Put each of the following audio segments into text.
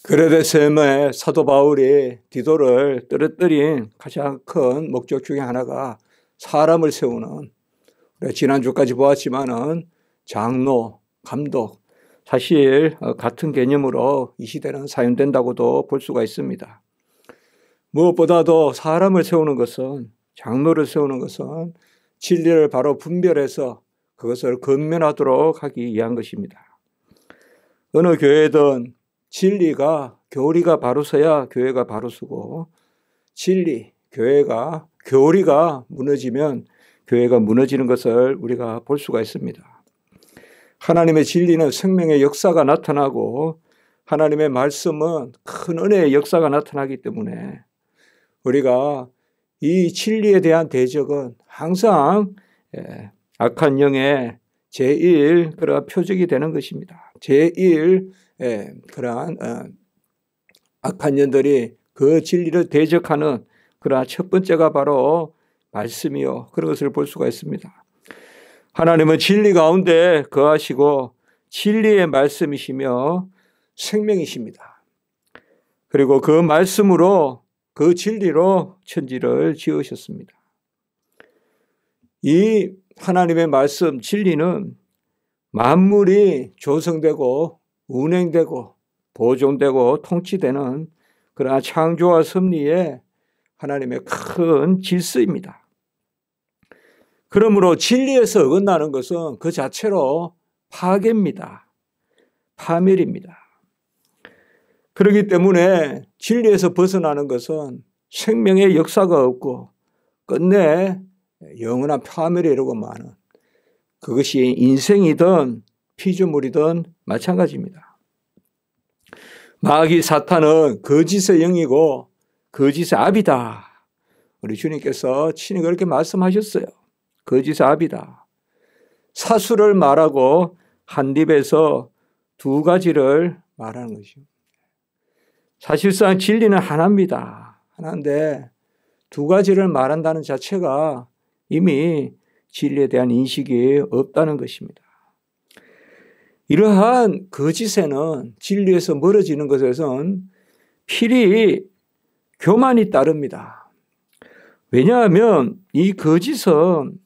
그레데셈의 사도 바울이 디도를 떨어뜨린 가장 큰 목적 중에 하나가 사람을 세우는, 지난주까지 보았지만은 장로, 감독, 사실 같은 개념으로 이 시대는 사용된다고도 볼 수가 있습니다. 무엇보다도 사람을 세우는 것은, 장로를 세우는 것은 진리를 바로 분별해서 그것을 근면하도록 하기 위한 것입니다. 어느 교회든 진리가, 교리가 바로 서야 교회가 바로 서고, 진리, 교리가 무너지면 교회가 무너지는 것을 우리가 볼 수가 있습니다. 하나님의 진리는 생명의 역사가 나타나고 하나님의 말씀은 큰 은혜의 역사가 나타나기 때문에 우리가 이 진리에 대한 대적은 항상 악한 영의 제1 그러한 표적이 되는 것입니다. 제1 그러한 악한 영들이 그 진리를 대적하는 그러한 첫 번째가 바로 말씀이요, 그런 것을 볼 수가 있습니다. 하나님은 진리 가운데 거하시고 진리의 말씀이시며 생명이십니다. 그리고 그 말씀으로, 그 진리로 천지를 지으셨습니다. 이 하나님의 말씀, 진리는 만물이 조성되고 운행되고 보존되고 통치되는 그러한 창조와 섭리의 하나님의 큰 질서입니다. 그러므로 진리에서 어긋나는 것은 그 자체로 파괴입니다. 파멸입니다. 그렇기 때문에 진리에서 벗어나는 것은 생명의 역사가 없고 끝내 영원한 파멸에 이르고 마는, 그것이 인생이든 피조물이든 마찬가지입니다. 마귀 사탄은 거짓의 영이고 거짓의 아비다. 우리 주님께서 친히 그렇게 말씀하셨어요. 거짓의 아비다. 사수를 말하고 한 입에서 두 가지를 말하는 것이요. 사실상 진리는 하나입니다. 하나인데 두 가지를 말한다는 자체가 이미 진리에 대한 인식이 없다는 것입니다. 이러한 거짓에는, 진리에서 멀어지는 것에선 필히 교만이 따릅니다. 왜냐하면 이 거짓은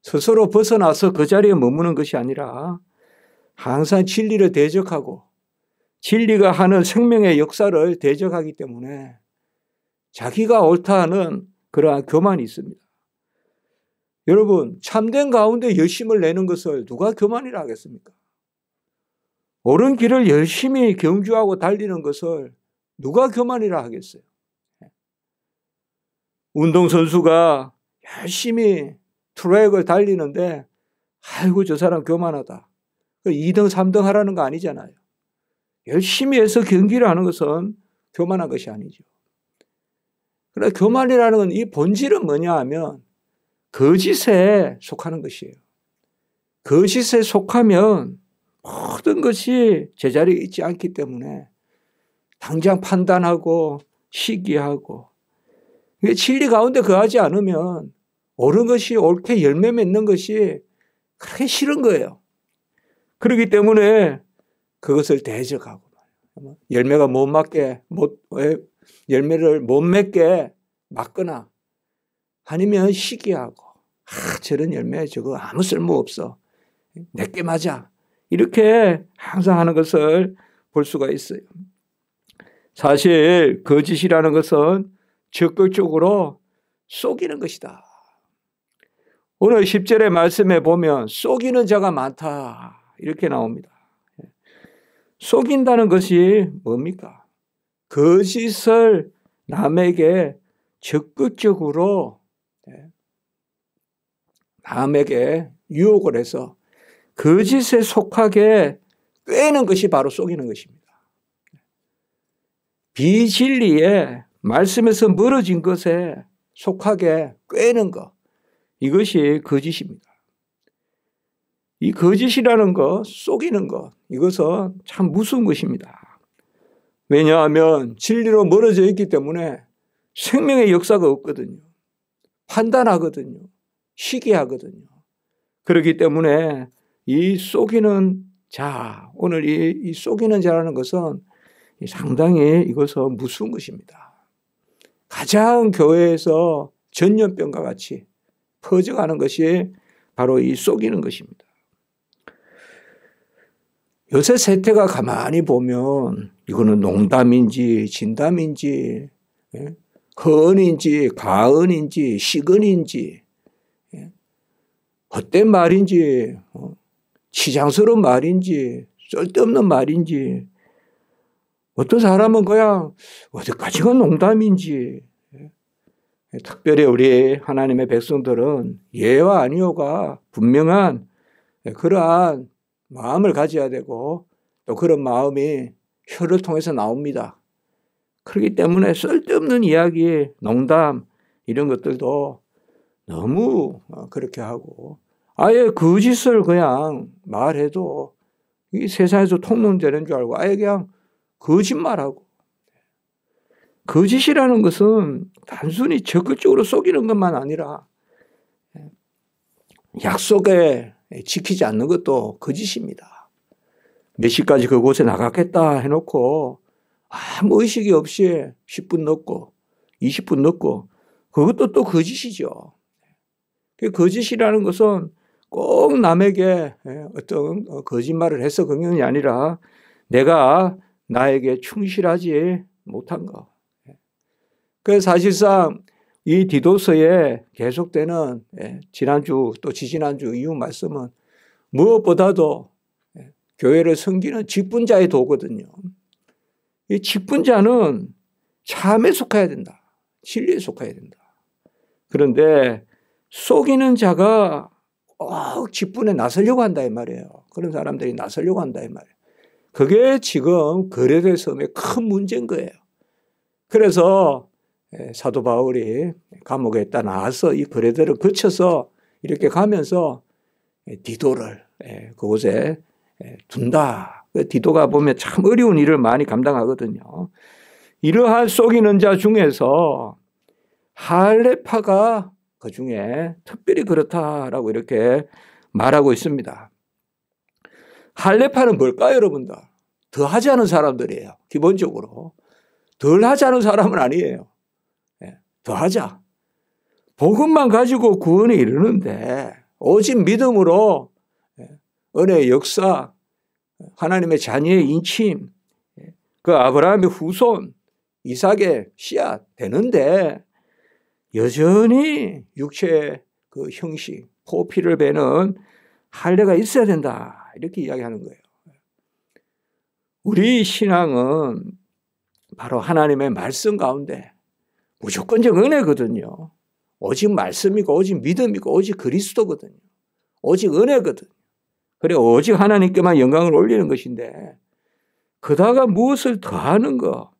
스스로 벗어나서 그 자리에 머무는 것이 아니라 항상 진리를 대적하고 진리가 하는 생명의 역사를 대적하기 때문에 자기가 옳다 하는 그러한 교만이 있습니다. 여러분, 참된 가운데 열심을 내는 것을 누가 교만이라 하겠습니까? 옳은 길을 열심히 경주하고 달리는 것을 누가 교만이라 하겠어요? 운동선수가 열심히 트랙을 달리는데 아이고 저 사람 교만하다, 2등 3등 하라는 거 아니잖아요. 열심히 해서 경기를 하는 것은 교만한 것이 아니죠. 그러나 교만이라는 건 이 본질은 뭐냐 하면 거짓에 속하는 것이에요. 거짓에 속하면 모든 것이 제자리에 있지 않기 때문에 당장 판단하고 시기하고, 진리 가운데 거하지 않으면 옳은 것이 옳게 열매 맺는 것이 그렇게 싫은 거예요. 그렇기 때문에 그것을 대적하고 열매가 열매를 못 맺게 막거나 아니면 시기하고, 저런 열매 저거 아무 쓸모 없어, 내게 맞아, 이렇게 항상 하는 것을 볼 수가 있어요. 사실 거짓이라는 것은 적극적으로 속이는 것이다. 오늘 10절의 말씀에 보면 속이는 자가 많다 이렇게 나옵니다. 속인다는 것이 뭡니까? 거짓을 남에게 적극적으로 남에게 유혹을 해서 거짓에 속하게 꿰는 것이 바로 속이는 것입니다. 비진리에 말씀에서 멀어진 것에 속하게 꿰는 것, 이것이 거짓입니다. 이 거짓이라는 것, 속이는 것, 이것은 참 무서운 것입니다. 왜냐하면 진리로 멀어져 있기 때문에 생명의 역사가 없거든요. 판단하거든요. 시기하거든요. 그렇기 때문에 이 속이는 자, 오늘 이 속이는 자라는 것은 상당히 이것은 무서운 것입니다. 가장 교회에서 전염병과 같이 퍼져가는 것이 바로 이 속이는 것입니다. 요새 세태가 가만히 보면 이거는 농담인지 진담인지 허언인지 과언인지 시건인지 헛된 말인지 치장스러운 말인지 쓸데없는 말인지 어떤 사람은 그냥 어디까지가 농담인지 특별히 우리 하나님의 백성들은 예와 아니오가 분명한 그러한 마음을 가져야 되고 또 그런 마음이 혀를 통해서 나옵니다. 그렇기 때문에 쓸데없는 이야기, 농담 이런 것들도 너무 그렇게 하고 아예 거짓을 그냥 말해도 이 세상에서 통용되는 줄 알고 아예 그냥 거짓말하고 거짓이라는 것은 단순히 적극적으로 속이는 것만 아니라 약속에 지키지 않는 것도 거짓입니다. 몇 시까지 그곳에 나가겠다 해놓고 아무 의식이 없이 10분 늦고 20분 늦고 그것도 또 거짓이죠. 거짓이라는 것은 꼭 남에게 어떤 거짓말을 해서 그런 게 아니라 내가 나에게 충실하지 못한 거. 그래서 사실상 이 디도서에 계속되는 지난주 또 지지난주 이후 말씀은 무엇보다도 교회를 섬기는 직분자의 도거든요. 이 직분자는 참에 속해야 된다. 진리에 속해야 된다. 그런데 속이는 자가 꼭 직분에 나서려고 한다 이 말이에요. 그런 사람들이 나서려고 한다 이 말이에요. 그게 지금 거레데 섬의 큰 문제인 거예요. 그래서 사도 바울이 감옥에 있다 나와서 이 거레데를 거쳐서 이렇게 가면서 디도를 그곳에 둔다. 디도가 보면 참 어려운 일을 많이 감당하거든요. 이러한 속이는 자 중에서 할레파가 그 중에 특별히 그렇다라고 이렇게 말하고 있습니다. 할레파는 뭘까요, 여러분들? 더 하지 않은 사람들이에요. 기본적으로. 덜 하지 않은 사람은 아니에요. 더 하자. 복음만 가지고 구원에 이르는데 오직 믿음으로 은혜의 역사, 하나님의 자녀의 인침, 그 아브라함의 후손, 이삭의 씨앗 되는데 여전히 육체의 그 형식, 포피를 베는 할례가 있어야 된다. 이렇게 이야기하는 거예요. 우리 신앙은 바로 하나님의 말씀 가운데 무조건적 은혜거든요. 오직 말씀이고 오직 믿음이고 오직 그리스도거든요. 오직 은혜거든요. 그래 오직 하나님께만 영광을 올리는 것인데 그다가 무엇을 더하는 거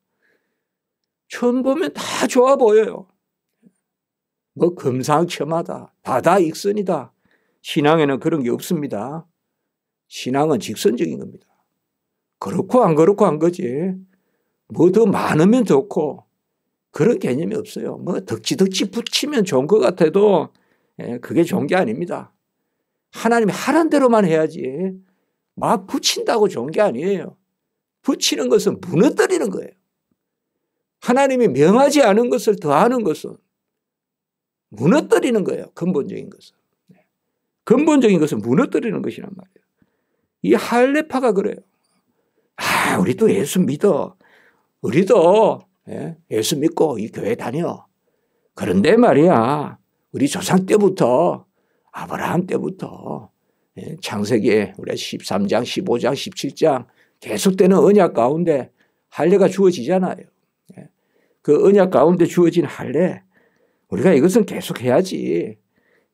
처음 보면 다 좋아 보여요. 뭐 금상첨화다. 다다익선이다. 신앙에는 그런 게 없습니다. 신앙은 직선적인 겁니다. 그렇고 안 그렇고 한 거지. 뭐 더 많으면 좋고 그런 개념이 없어요. 뭐 덕지덕지 붙이면 좋은 것 같아도 그게 좋은 게 아닙니다. 하나님이 하라는 대로만 해야지 막 붙인다고 좋은 게 아니에요. 붙이는 것은 무너뜨리는 거예요. 하나님이 명하지 않은 것을 더하는 것은 무너뜨리는 거예요. 근본적인 것은. 근본적인 것은 무너뜨리는 것이란 말이에요. 이 할레파가 그래요. 아, 우리도 예수 믿어. 우리도 예수 믿고 이 교회 다녀. 그런데 말이야, 우리 조상 때부터, 아브라함 때부터, 창세기 우리 13장, 15장, 17장 계속되는 언약 가운데 할례가 주어지잖아요. 그 언약 가운데 주어진 할례, 우리가 이것은 계속 해야지.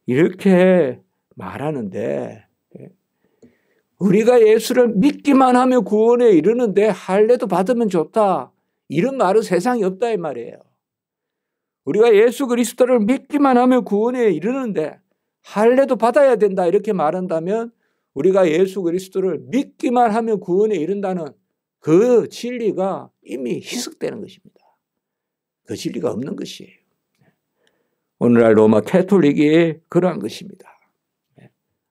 이렇게 말하는데, 우리가 예수를 믿기만 하면 구원에 이르는데 할례도 받으면 좋다. 이런 말은 세상에 없다 이 말이에요. 우리가 예수 그리스도를 믿기만 하면 구원에 이르는데 할례도 받아야 된다 이렇게 말한다면 우리가 예수 그리스도를 믿기만 하면 구원에 이른다는 그 진리가 이미 희석되는 것입니다. 그 진리가 없는 것이에요. 오늘날 로마 캐톨릭이 그러한 것입니다.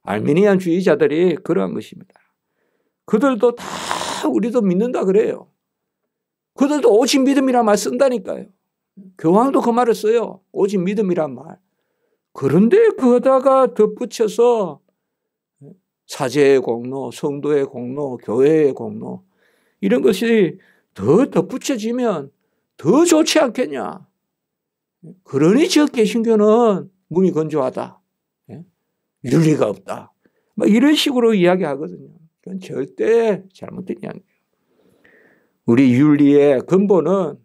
알미니안 주의자들이 그러한 것입니다. 그들도 다 우리도 믿는다 그래요. 그들도 오직 믿음이란 말 쓴다니까요. 교황도 그 말을 써요. 오직 믿음이란 말. 그런데 거기다가 덧붙여서 사제의 공로, 성도의 공로, 교회의 공로 이런 것이 더 덧붙여지면 더 좋지 않겠냐. 그러니 저 개신교는 문이 건조하다. 윤리가 없다. 막 이런 식으로 이야기하거든요. 그건 절대 잘못된 이야기예요. 우리 윤리의 근본은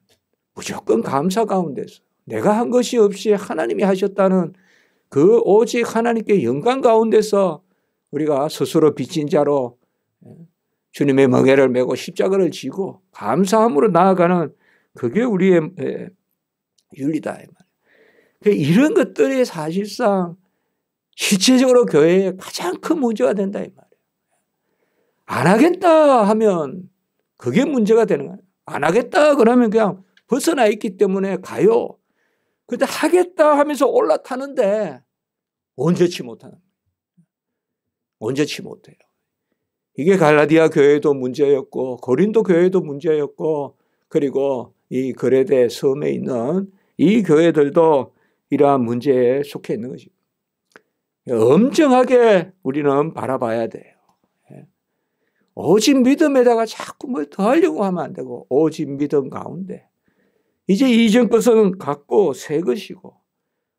무조건 감사 가운데서 내가 한 것이 없이 하나님이 하셨다는 그 오직 하나님께 영광 가운데서 우리가 스스로 빚진 자로 주님의 멍에를 메고 십자가를 지고 감사함으로 나아가는 그게 우리의 윤리다. 이런 것들이 사실상 실제적으로 교회에 가장 큰 문제가 된다 이 말이에요. 안 하겠다 하면 그게 문제가 되는 거예요. 안 하겠다 그러면 그냥 벗어나 있기 때문에 가요. 그런데 하겠다 하면서 올라타는데 온전치 못하는 거예요. 온전치 못해요. 이게 갈라디아 교회도 문제였고 고린도 교회도 문제였고 그리고 이 거레데 섬에 있는 이 교회들도 이러한 문제에 속해 있는 것입니다. 엄정하게 우리는 바라봐야 돼요. 오직 믿음에다가 자꾸 뭘 더 하려고 하면 안 되고 오직 믿음 가운데 이제 이전 것은 갖고 새 것이고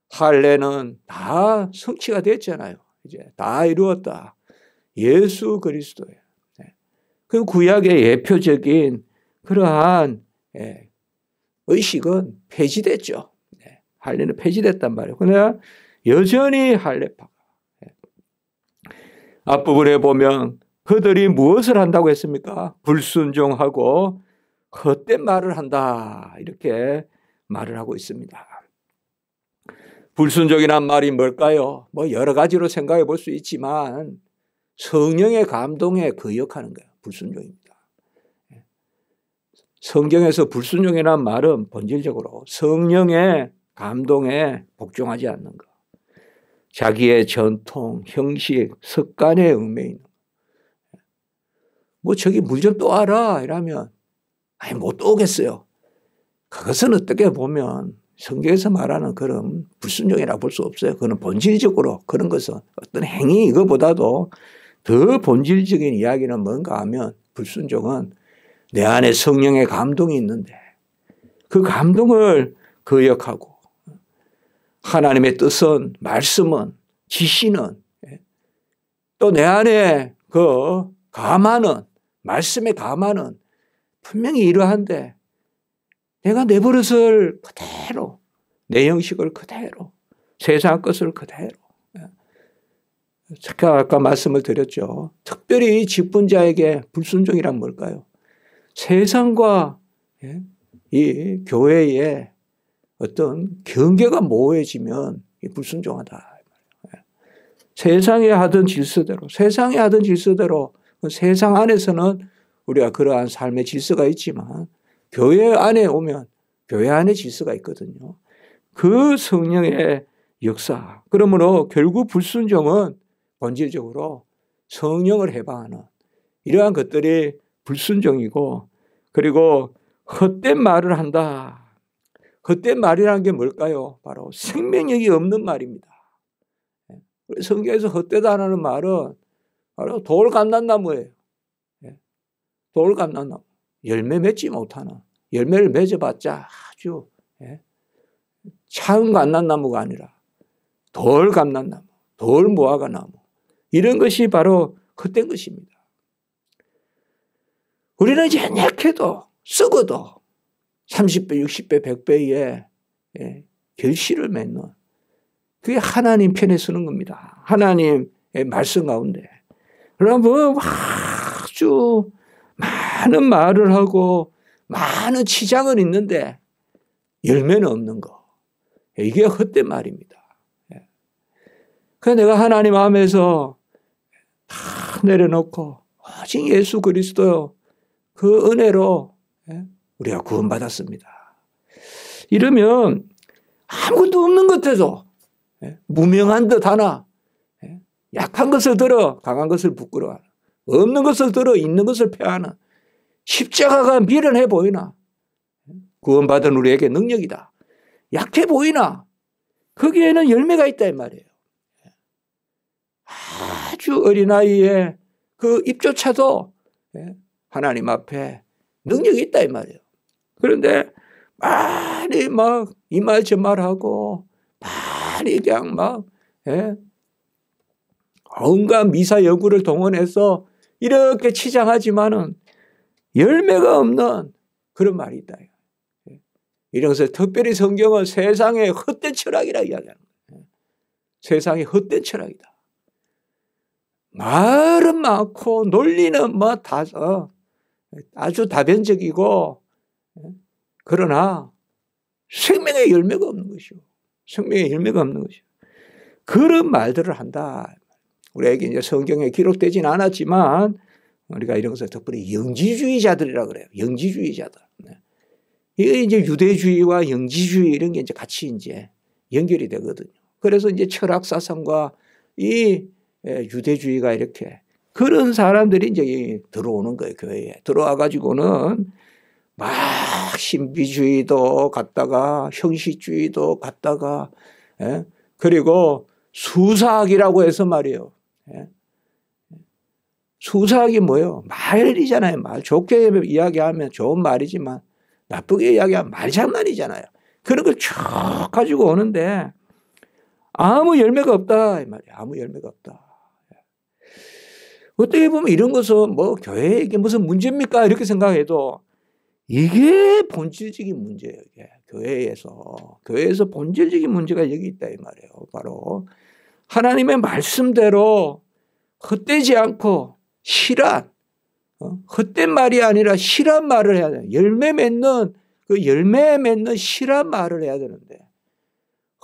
할례는 다 성취가 됐잖아요. 이제 다 이루었다. 예수 그리스도예요. 그 구약의 예표적인 그러한 의식은 폐지됐죠. 할례는 폐지됐단 말이에요. 그러나 여전히 할례파가 앞부분에 보면 그들이 무엇을 한다고 했습니까? 불순종하고 헛된 말을 한다 이렇게 말을 하고 있습니다. 불순종이란 말이 뭘까요? 뭐 여러 가지로 생각해 볼 수 있지만 성령의 감동에 거역하는 거예요. 불순종입니다. 성경에서 불순종이란 말은 본질적으로 성령의 감동에 복종하지 않는 것. 자기의 전통, 형식, 습관에 얽매이는 것. 뭐 저기 물 좀 떠와라 이러면 아니 못 떠오겠어요. 그것은 어떻게 보면 성경에서 말하는 그런 불순종이라고 볼 수 없어요. 그건 본질적으로 그런 것은 어떤 행위 이거보다도 더 본질적인 이야기는 뭔가 하면 불순종은 내 안에 성령의 감동이 있는데 그 감동을 거역하고 하나님의 뜻은 말씀은 지시는 또 내 안에 그 감화는 말씀의 감화는 분명히 이러한데 내가 내 버릇을 그대로 내 형식을 그대로 세상 것을 그대로 제가 아까 말씀을 드렸죠. 특별히 직분자에게 불순종이란 뭘까요? 세상과 이 교회의 어떤 경계가 모호해지면 불순종하다. 세상에 하던 질서대로 세상 안에서는 우리가 그러한 삶의 질서가 있지만 교회 안에 오면 교회 안에 질서가 있거든요. 그 성령의 역사. 그러므로 결국 불순종은 본질적으로 성령을 해방하는 이러한 것들이 불순종이고 그리고 헛된 말을 한다. 헛된 말이라는 게 뭘까요? 바로 생명력이 없는 말입니다. 성경에서 헛되다라는 말은 바로 돌감람나무예요. 돌감람나무. 열매 맺지 못하는 열매를 맺어봤자 아주 차은 감람나무가 아니라 돌감람나무, 돌무화과나무 이런 것이 바로 헛된 것입니다. 우리는 이제 약해도 썩어도 30배, 60배, 100배의 결실을 맺는 그게 하나님 편에 서는 겁니다. 하나님의 말씀 가운데. 그러나 뭐 아주 많은 말을 하고 많은 치장은 있는데 열매는 없는 거. 이게 헛된 말입니다. 그래서 내가 하나님 마음에서 다 내려놓고 오직 예수 그리스도요. 그 은혜로 우리가 구원받았습니다. 이러면 아무것도 없는 것 같아도 무명한 듯 하나 약한 것을 들어 강한 것을 부끄러워하는 없는 것을 들어 있는 것을 폐하는 십자가가 미련해 보이나 구원받은 우리에게 능력이다. 약해 보이나? 거기에는 열매가 있다 이 말이에요. 아주 어린아이의 그 입조차도 하나님 앞에 능력이 있다 이 말이에요. 그런데 많이 막 이말 저말하고 많이 그냥 막 온갖 미사 여구를 동원해서 이렇게 치장하지만은 열매가 없는 그런 말이 있다. 이런 것을 특별히 성경은 세상의 헛된 철학이라 이야기하는 거예요. 세상의 헛된 철학이다. 말은 많고 논리는 뭐 다 아주 다변적이고 그러나 생명의 열매가 없는 것이요. 생명의 열매가 없는 것이요. 그런 말들을 한다. 우리에게 이제 성경에 기록되진 않았지만 우리가 이런 것을 덕분에 영지주의자들이라 그래요. 영지주의자들. 이게 이제 유대주의와 영지주의 이런 게 이제 같이 이제 연결이 되거든요. 그래서 이제 철학 사상과 이 유대주의가 이렇게 그런 사람들이 이제 들어오는 거예요. 교회에. 들어와 가지고는 막 신비주의도 갖다가 형식주의도 갖다가 그리고 수사학이라고 해서 말이에요. 수사학이 뭐예요? 말이잖아요. 말 좋게 이야기하면 좋은 말이지만 나쁘게 이야기하면 말장난이잖아요. 그런 걸 쭉 가지고 오는데 아무 열매가 없다 이 말이에요. 아무 열매가 없다. 어떻게 보면 이런 것은 뭐 교회에 이게 무슨 문제입니까? 이렇게 생각해도 이게 본질적인 문제예요. 이게 교회에서 본질적인 문제가 여기 있다 이 말이에요. 바로 하나님의 말씀대로 헛되지 않고 실한 헛된 말이 아니라 실한 말을 해야 돼요. 열매 맺는 실한 말을 해야 되는데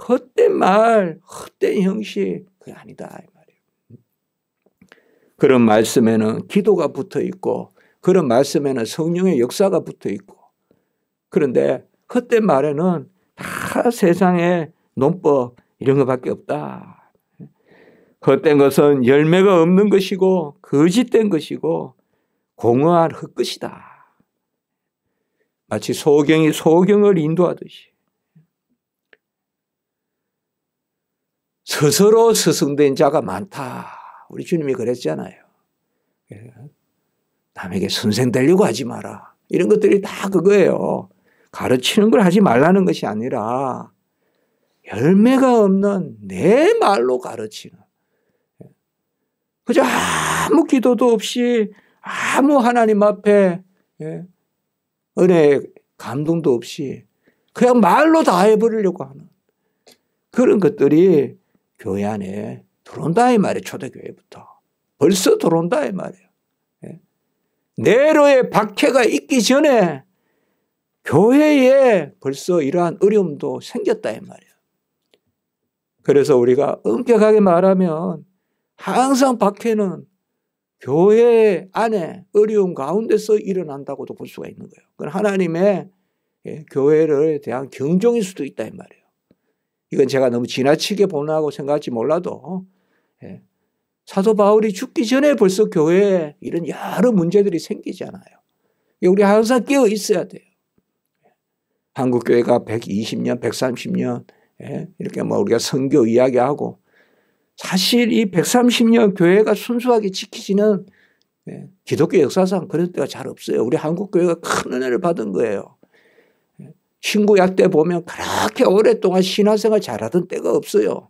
헛된 말, 헛된 형식 그게 아니다 이 말이에요. 그런 말씀에는 기도가 붙어 있고 그런 말씀에는 성령의 역사가 붙어 있고 그런데 헛된 말에는 다 세상의 논법 이런 것밖에 없다. 헛된 것은 열매가 없는 것이고 거짓된 것이고 공허한 헛것이다. 마치 소경이 소경을 인도하듯이 스스로 스승된 자가 많다. 우리 주님이 그랬잖아요. 남에게 선생 되려고 하지 마라. 이런 것들이 다 그거예요. 가르치는 걸 하지 말라는 것이 아니라 열매가 없는 내 말로 가르치는 그저 아무 기도도 없이 아무 하나님 앞에 은혜 감동도 없이 그냥 말로 다 해버리려고 하는 그런 것들이 교회 안에 들어온다 이 말이에요. 초대교회부터 벌써 들어온다 이 말이에요. 네로의 박해가 있기 전에 교회에 벌써 이러한 어려움도 생겼다 이 말이에요. 그래서 우리가 엄격하게 말하면 항상 박해는 교회 안에 어려움 가운데서 일어난다고도 볼 수가 있는 거예요. 그건 하나님의 교회를 대한 경종일 수도 있다 이 말이에요. 이건 제가 너무 지나치게 보나고 생각할지 몰라도 사도 바울이 죽기 전에 벌써 교회에 이런 여러 문제들이 생기잖아요. 우리 항상 깨어 있어야 돼요. 한국교회가 120년, 130년 이렇게 뭐 우리가 선교 이야기하고 사실 이 130년 교회가 순수하게 지키지는 기독교 역사상 그런 때가 잘 없어요. 우리 한국교회가 큰 은혜를 받은 거예요. 신구약 때 보면 그렇게 오랫동안 신화생활 잘하던 때가 없어요.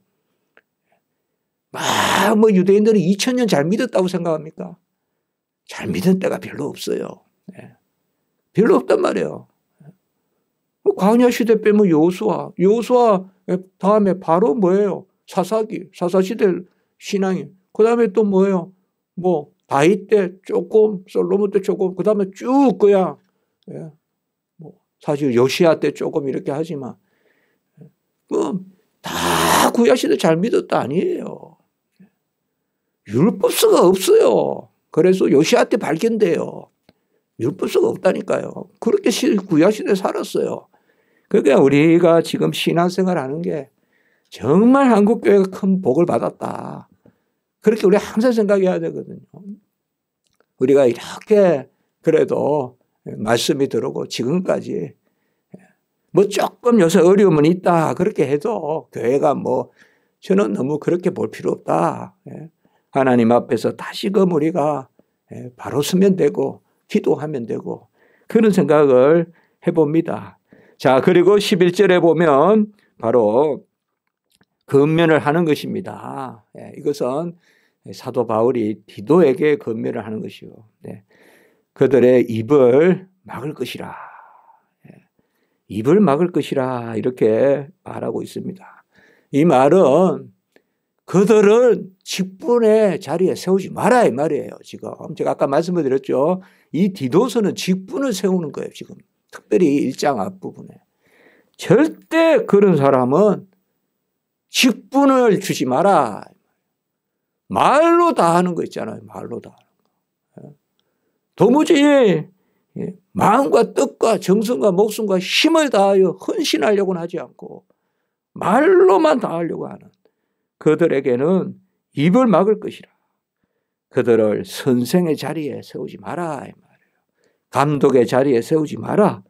뭐 유대인들은 2000년 잘 믿었다고 생각합니까? 잘 믿은 때가 별로 없어요. 별로 없단 말이에요. 광야 시대 빼면 여호수아 다음에 바로 뭐예요? 사사시대 신앙이. 그 다음에 또 뭐예요? 뭐 다윗 때 조금, 솔로몬 때 조금, 그 다음에 쭉 그냥 뭐 사실 요시야 때 조금 이렇게 하지만 다 구약시대 잘 믿었다 아니에요. 율법서가 없어요. 그래서 요시야 때 발견돼요. 율법서가 없다니까요. 그렇게 구약시대에 살았어요. 그러니까 우리가 지금 신앙생활 하는 게 정말 한국교회가 큰 복을 받았다. 그렇게 우리가 항상 생각해야 되거든요. 우리가 이렇게 그래도 말씀이 들어오고 지금까지 뭐 조금 요새 어려움은 있다 그렇게 해도 교회가 뭐 저는 너무 그렇게 볼 필요 없다. 하나님 앞에서 다시금 우리가 바로 서면 되고 기도하면 되고 그런 생각을 해봅니다. 자, 그리고 11절에 보면 바로 권면을 하는 것입니다. 이것은 사도 바울이 디도에게 권면을 하는 것이요. 그들의 입을 막을 것이라. 입을 막을 것이라 이렇게 말하고 있습니다. 이 말은 그들은 직분의 자리에 세우지 마라 이 말이에요. 지금 제가 아까 말씀을 드렸죠. 이 디도서는 직분을 세우는 거예요. 지금 특별히 1장 앞부분에. 절대 그런 사람은 직분을 주지 마라. 말로 다 하는 거 있잖아요. 말로 다 하는 거. 도무지 마음과 뜻과 정성과 목숨과 힘을 다하여 헌신하려고는 하지 않고 말로만 다 하려고 하는 그들에게는 입을 막을 것이라. 그들을 선생의 자리에 세우지 마라 이 말이에요. 감독의 자리에 세우지 마라.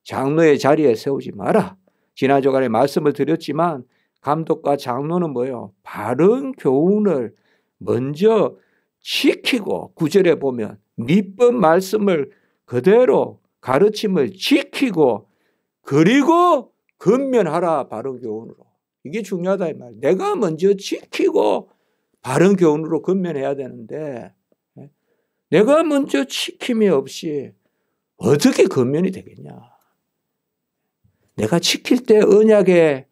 장로의 자리에 세우지 마라. 지난 주간에 말씀을 드렸지만 감독과 장로는 뭐예요? 바른 교훈을 먼저 지키고 9절에 보면 밑법 말씀을 그대로 가르침을 지키고 그리고 권면하라 바른 교훈으로. 이게 중요하다 이 말이에요. 내가 먼저 지키고 바른 교훈으로 권면해야 되는데 내가 먼저 지킴이 없이 어떻게 권면이 되겠냐. 내가 지킬 때 언약에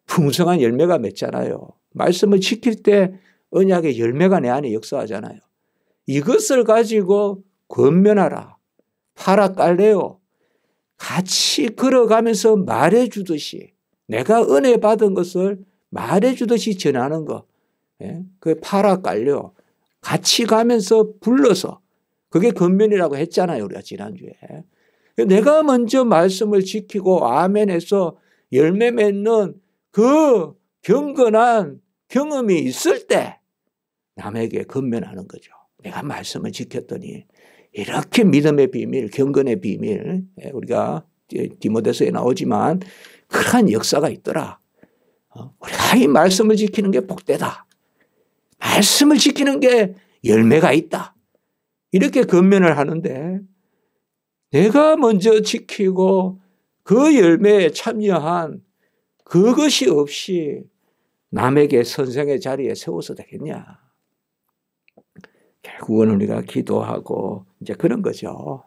풍성한 열매가 맺잖아요. 말씀을 지킬 때 언약의 열매가 내 안에 역사하잖아요. 이것을 가지고 권면하라. 파라 깔레오. 같이 걸어가면서 말해주듯이 내가 은혜 받은 것을 말해주듯이 전하는 거. 그 파라 깔레오. 같이 가면서 불러서 그게 권면이라고 했잖아요. 우리가 지난주에. 내가 먼저 말씀을 지키고 아멘해서 열매 맺는 그 경건한 경험이 있을 때 남에게 권면하는 거죠. 내가 말씀을 지켰더니 이렇게 믿음의 비밀, 경건의 비밀, 우리가 디모데서에 나오지만 그러한 역사가 있더라. 우리가 이 말씀을 지키는 게 복되다. 말씀을 지키는 게 열매가 있다. 이렇게 권면을 하는데 내가 먼저 지키고 그 열매에 참여한 그것이 없이 남에게 선생의 자리에 세워서 되겠냐. 결국은 우리가 기도하고 이제 그런 거죠.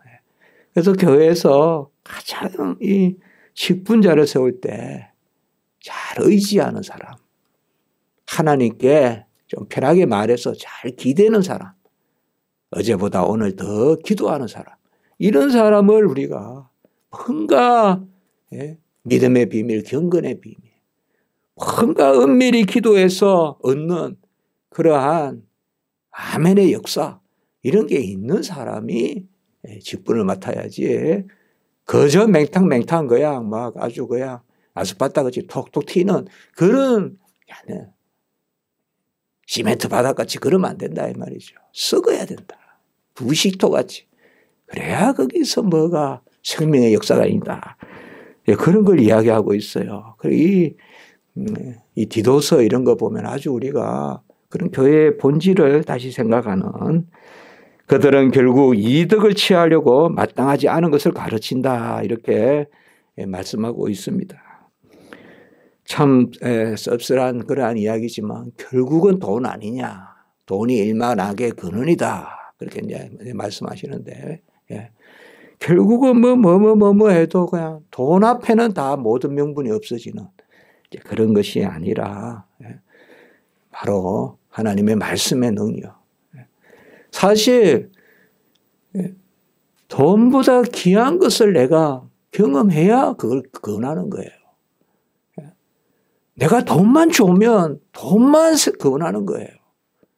그래서 교회에서 가장 이 직분자를 세울 때 잘 의지하는 사람, 하나님께 좀 편하게 말해서 잘 기대는 사람, 어제보다 오늘 더 기도하는 사람, 이런 사람을 우리가 뭔가 믿음의 비밀, 경건의 비밀, 뭔가 은밀히 기도해서 얻는 그러한 아멘의 역사 이런 게 있는 사람이 직분을 맡아야지 그저 맹탕맹탕 그냥 막 아주 그냥 아스파타같이 톡톡 튀는 그런 시멘트 바닥같이 그러면 안 된다 이 말이죠. 썩어야 된다. 부식토같이. 그래야 거기서 뭐가 생명의 역사가 있다. 그런 걸 이야기하고 있어요. 이 디도서 이런 거 보면 아주 우리가 그런 교회의 본질을 다시 생각하는 그들은 결국 이득을 취하려고 마땅하지 않은 것을 가르친다. 이렇게 말씀하고 있습니다. 참 씁쓸한 그러한 이야기지만 결국은 돈 아니냐. 돈이 일만하게 근원이다. 그렇게 이제 말씀하시는데 결국은 뭐 해도 그냥 돈 앞에는 다 모든 명분이 없어지는 그런 것이 아니라 바로 하나님의 말씀의 능력. 사실 돈보다 귀한 것을 내가 경험해야 그걸 권하는 거예요. 내가 돈만 좋으면 돈만 권하는 거예요.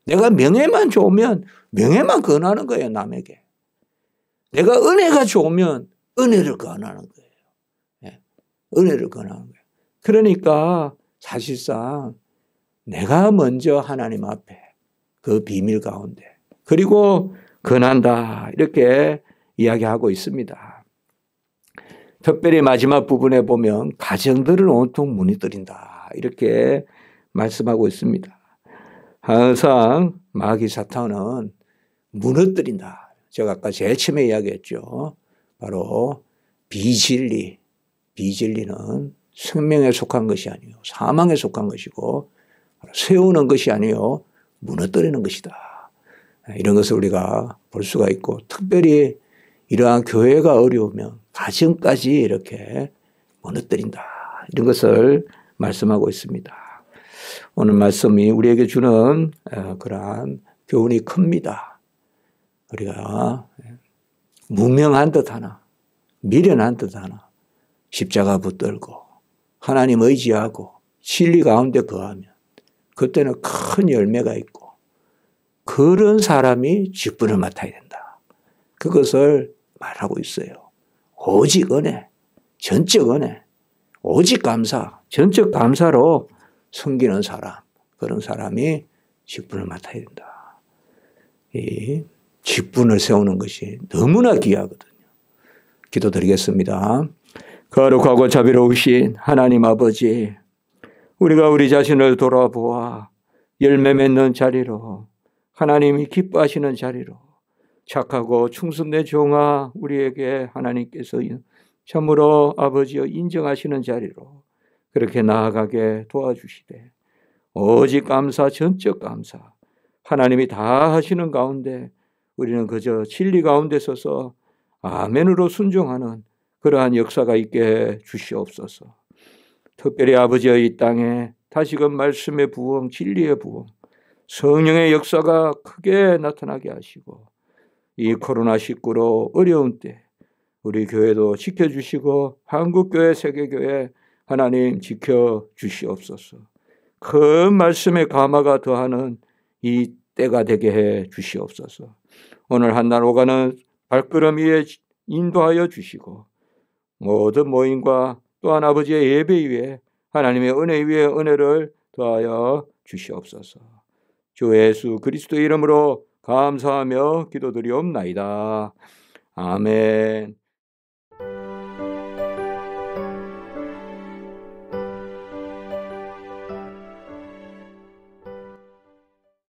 내가 명예만 좋으면 명예만 권하는 거예요. 남에게. 내가 은혜가 좋으면 은혜를 권하는 거예요. 은혜를 권하는 거예요. 그러니까 사실상 내가 먼저 하나님 앞에 그 비밀 가운데 그리고 권한다 이렇게 이야기하고 있습니다. 특별히 마지막 부분에 보면 가정들을 온통 무너뜨린다. 이렇게 말씀하고 있습니다. 항상 마귀 사탄은 무너뜨린다. 제가 아까 제일 처음에 이야기했죠. 바로 비진리. 비진리는 생명에 속한 것이 아니요 사망에 속한 것이고 세우는 것이 아니요 무너뜨리는 것이다. 이런 것을 우리가 볼 수가 있고 특별히 이러한 교회가 어려우면 가정까지 이렇게 무너뜨린다. 이런 것을 말씀하고 있습니다. 오늘 말씀이 우리에게 주는 그러한 교훈이 큽니다. 우리가 무명한 듯 하나 미련한 듯 하나 십자가 붙들고 하나님 의지하고 진리 가운데 거하면 그때는 큰 열매가 있고 그런 사람이 직분을 맡아야 된다. 그것을 말하고 있어요. 오직 은혜, 전적 은혜, 오직 감사, 전적 감사로 섬기는 사람, 그런 사람이 직분을 맡아야 된다. 이 직분을 세우는 것이 너무나 귀하거든요. 기도드리겠습니다. 거룩하고 자비로우신 하나님 아버지, 우리가 우리 자신을 돌아보아 열매 맺는 자리로 하나님이 기뻐하시는 자리로 착하고 충성된 종아 우리에게 하나님께서 참으로 아버지여 인정하시는 자리로 그렇게 나아가게 도와주시되 오직 감사 전적 감사 하나님이 다 하시는 가운데 우리는 그저 진리 가운데 서서 아멘으로 순종하는 그러한 역사가 있게 해 주시옵소서. 특별히 아버지의 이 땅에 다시금 말씀의 부흥 진리의 부흥 성령의 역사가 크게 나타나게 하시고 이 코로나19로 어려운 때 우리 교회도 지켜주시고 한국교회 세계교회 하나님 지켜주시옵소서. 큰 말씀의 감화가 더하는 이 때가 되게 해 주시옵소서. 오늘 한 날 오가는 발걸음 위에 인도하여 주시고 모든 모임과 또한 아버지의 예배 위에 하나님의 은혜 위에 은혜를 더하여 주시옵소서. 주 예수 그리스도 이름으로 감사하며 기도드리옵나이다. 아멘.